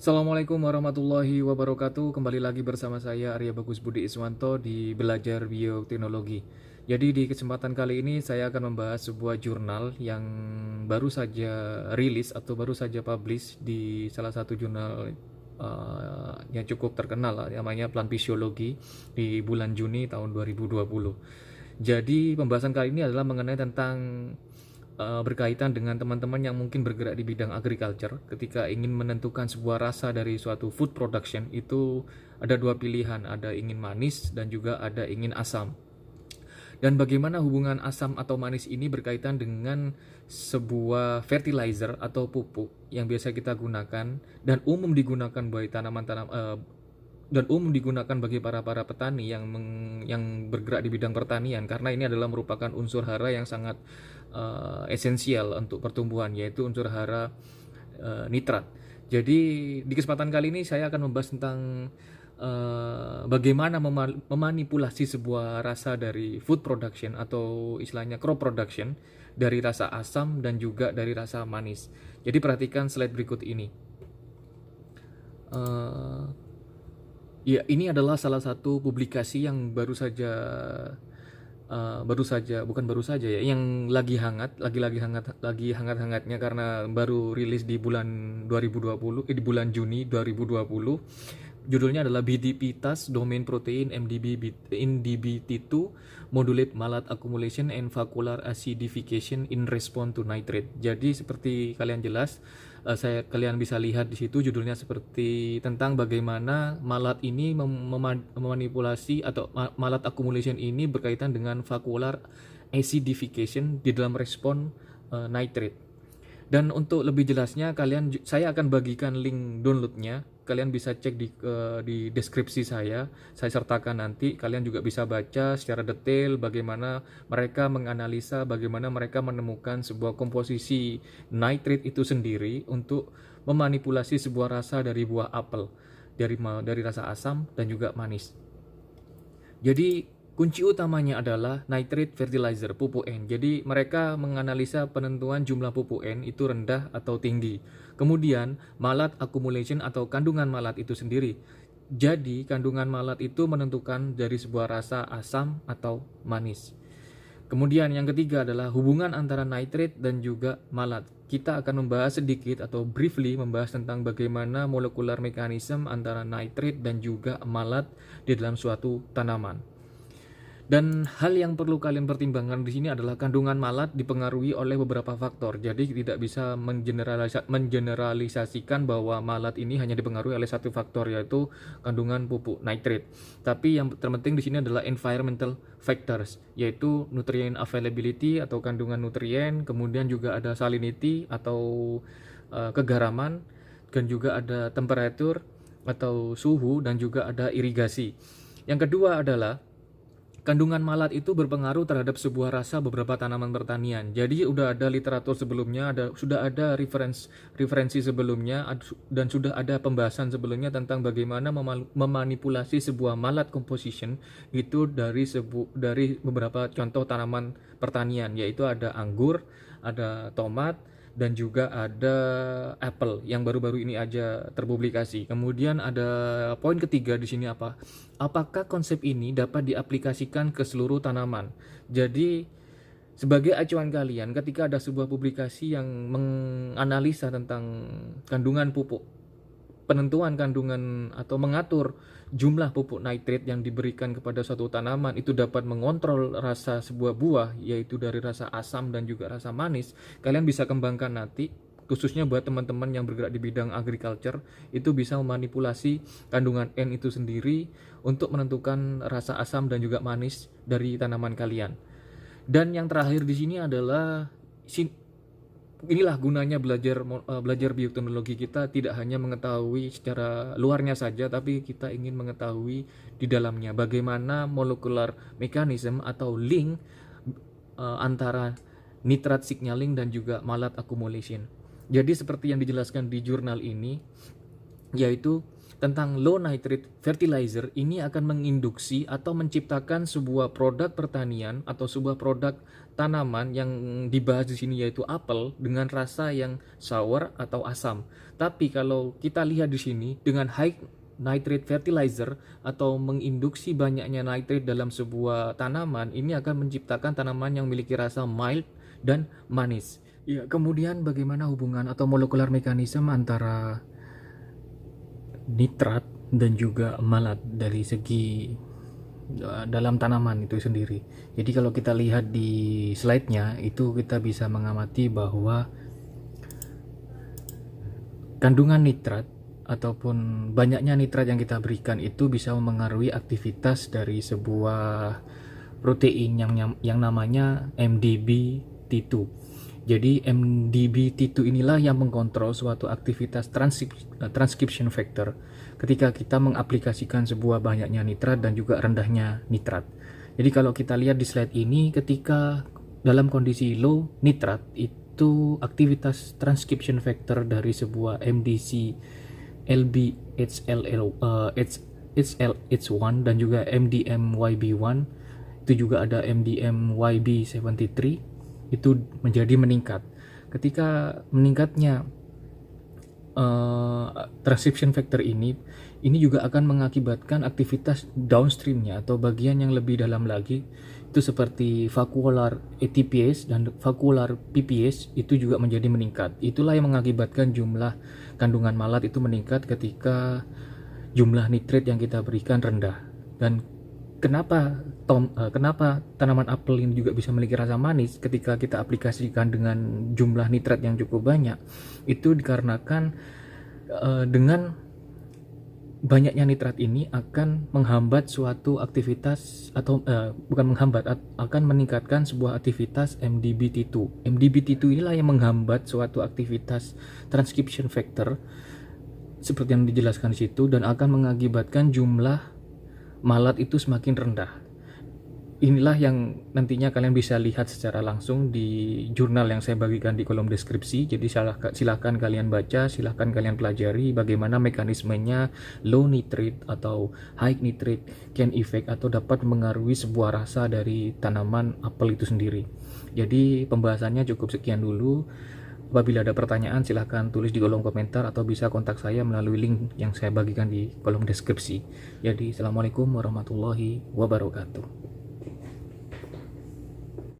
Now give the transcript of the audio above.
Assalamualaikum warahmatullahi wabarakatuh. Kembali lagi bersama saya Arya Bagus Budi Iswanto di Belajar Bioteknologi. Jadi di kesempatan kali ini saya akan membahas sebuah jurnal yang baru saja rilis atau baru saja publish di salah satu jurnal yang cukup terkenal lah, namanya Plant Physiology di bulan Juni tahun 2020. Jadi pembahasan kali ini adalah mengenai tentang berkaitan dengan teman-teman yang mungkin bergerak di bidang agriculture. Ketika ingin menentukan sebuah rasa dari suatu food production, itu ada dua pilihan, ada ingin manis dan juga ada ingin asam. Dan bagaimana hubungan asam atau manis ini berkaitan dengan sebuah fertilizer atau pupuk yang biasa kita gunakan dan umum digunakan bagi dan umum digunakan bagi para petani yang bergerak di bidang pertanian, karena ini adalah merupakan unsur hara yang sangat esensial untuk pertumbuhan, yaitu unsur hara nitrat. Jadi di kesempatan kali ini saya akan membahas tentang bagaimana memanipulasi sebuah rasa dari food production atau istilahnya crop production dari rasa asam dan juga dari rasa manis. Jadi perhatikan slide berikut ini. Ya, ini adalah salah satu publikasi yang baru saja ya, yang lagi hangat-hangatnya karena baru rilis di bulan 2020, di bulan Juni 2020. Judulnya adalah BDP-TAS Domain Protein NDBT2 Modulate Malat Accumulation and Vascular Acidification in Response to Nitrate. Jadi seperti kalian kalian bisa lihat di situ judulnya seperti tentang bagaimana malat ini memanipulasi atau malat accumulation ini berkaitan dengan vascular acidification di dalam respon nitrate. Dan untuk lebih jelasnya saya akan bagikan link downloadnya. Kalian bisa cek di deskripsi saya sertakan nanti. Kalian juga bisa baca secara detail bagaimana mereka menganalisa, bagaimana mereka menemukan sebuah komposisi nitrate itu sendiri untuk memanipulasi sebuah rasa dari buah apel, dari rasa asam dan juga manis. Jadi kunci utamanya adalah nitrate fertilizer, pupuk N. Jadi mereka menganalisa penentuan jumlah pupuk N itu rendah atau tinggi. Kemudian malat accumulation atau kandungan malat itu sendiri. Jadi kandungan malat itu menentukan dari sebuah rasa asam atau manis. Kemudian yang ketiga adalah hubungan antara nitrate dan juga malat. Kita akan membahas sedikit atau briefly membahas tentang bagaimana molekular mekanisme antara nitrate dan juga malat di dalam suatu tanaman. Dan hal yang perlu kalian pertimbangkan di sini adalah kandungan malat dipengaruhi oleh beberapa faktor. Jadi tidak bisa mengeneralisasikan bahwa malat ini hanya dipengaruhi oleh satu faktor, yaitu kandungan pupuk nitrate. Tapi yang terpenting di sini adalah environmental factors, yaitu nutrient availability atau kandungan nutrien, kemudian juga ada salinity atau kegaraman, dan juga ada temperatur atau suhu, dan juga ada irigasi. Yang kedua adalah kandungan malat itu berpengaruh terhadap sebuah rasa beberapa tanaman pertanian. Jadi sudah ada literatur sebelumnya, sudah ada referensi sebelumnya, dan sudah ada pembahasan sebelumnya tentang bagaimana memanipulasi sebuah malat composition itu dari beberapa contoh tanaman pertanian, yaitu ada anggur, ada tomat, dan juga ada apple yang baru-baru ini aja terpublikasi. Kemudian ada poin ketiga di sini apa? Apakah konsep ini dapat diaplikasikan ke seluruh tanaman? Jadi sebagai acuan kalian ketika ada sebuah publikasi yang menganalisa tentang kandungan pupuk, penentuan kandungan atau mengatur jumlah pupuk nitrate yang diberikan kepada suatu tanaman itu dapat mengontrol rasa sebuah buah, yaitu dari rasa asam dan juga rasa manis. Kalian bisa kembangkan nanti, khususnya buat teman-teman yang bergerak di bidang agriculture, itu bisa memanipulasi kandungan N itu sendiri untuk menentukan rasa asam dan juga manis dari tanaman kalian. Dan yang terakhir di sini adalah inilah gunanya belajar bioteknologi. Kita tidak hanya mengetahui secara luarnya saja, tapi kita ingin mengetahui di dalamnya bagaimana molekular mekanisme atau link antara nitrat signaling dan juga malat accumulation. Jadi seperti yang dijelaskan di jurnal ini, yaitu tentang low nitrate fertilizer ini akan menginduksi atau menciptakan sebuah produk pertanian atau sebuah produk tanaman yang dibahas di sini yaitu apel dengan rasa yang sour atau asam. Tapi kalau kita lihat di sini dengan high nitrate fertilizer atau menginduksi banyaknya nitrate dalam sebuah tanaman, ini akan menciptakan tanaman yang memiliki rasa mild dan manis. Ya, kemudian bagaimana hubungan atau molekular mekanisme antara nitrat dan juga malat dari segi dalam tanaman itu sendiri. Jadi kalau kita lihat di slide-nya itu kita bisa mengamati bahwa kandungan nitrat ataupun banyaknya nitrat yang kita berikan itu bisa mempengaruhi aktivitas dari sebuah protein yang namanya MDB-T2. Jadi MDB-T2 inilah yang mengkontrol suatu aktivitas transcription factor ketika kita mengaplikasikan sebuah banyaknya nitrat dan juga rendahnya nitrat. Jadi kalau kita lihat di slide ini, ketika dalam kondisi low nitrat itu aktivitas transcription factor dari sebuah MDC LBHLH1 dan juga MDMYB1, itu juga ada MDMYB73, itu menjadi meningkat. Ketika meningkatnya transcription factor ini juga akan mengakibatkan aktivitas downstreamnya atau bagian yang lebih dalam lagi, itu seperti vakuolar ATPase dan vakuolar PPase itu juga menjadi meningkat. Itulah yang mengakibatkan jumlah kandungan malat itu meningkat ketika jumlah nitrat yang kita berikan rendah. Dan kenapa tanaman apel ini juga bisa memiliki rasa manis ketika kita aplikasikan dengan jumlah nitrat yang cukup banyak? Itu dikarenakan dengan banyaknya nitrat ini akan menghambat suatu aktivitas atau bukan menghambat, akan meningkatkan sebuah aktivitas MDB-T2. MDB-T2 inilah yang menghambat suatu aktivitas transcription factor seperti yang dijelaskan di situ dan akan mengakibatkan jumlah malat itu semakin rendah. Inilah yang nantinya kalian bisa lihat secara langsung di jurnal yang saya bagikan di kolom deskripsi. Jadi silahkan kalian baca, silahkan kalian pelajari bagaimana mekanismenya low nitrate atau high nitrate can effect atau dapat mengaruhi sebuah rasa dari tanaman apel itu sendiri. Jadi pembahasannya cukup sekian dulu. Apabila ada pertanyaan silahkan tulis di kolom komentar atau bisa kontak saya melalui link yang saya bagikan di kolom deskripsi. Jadi assalamualaikum warahmatullahi wabarakatuh.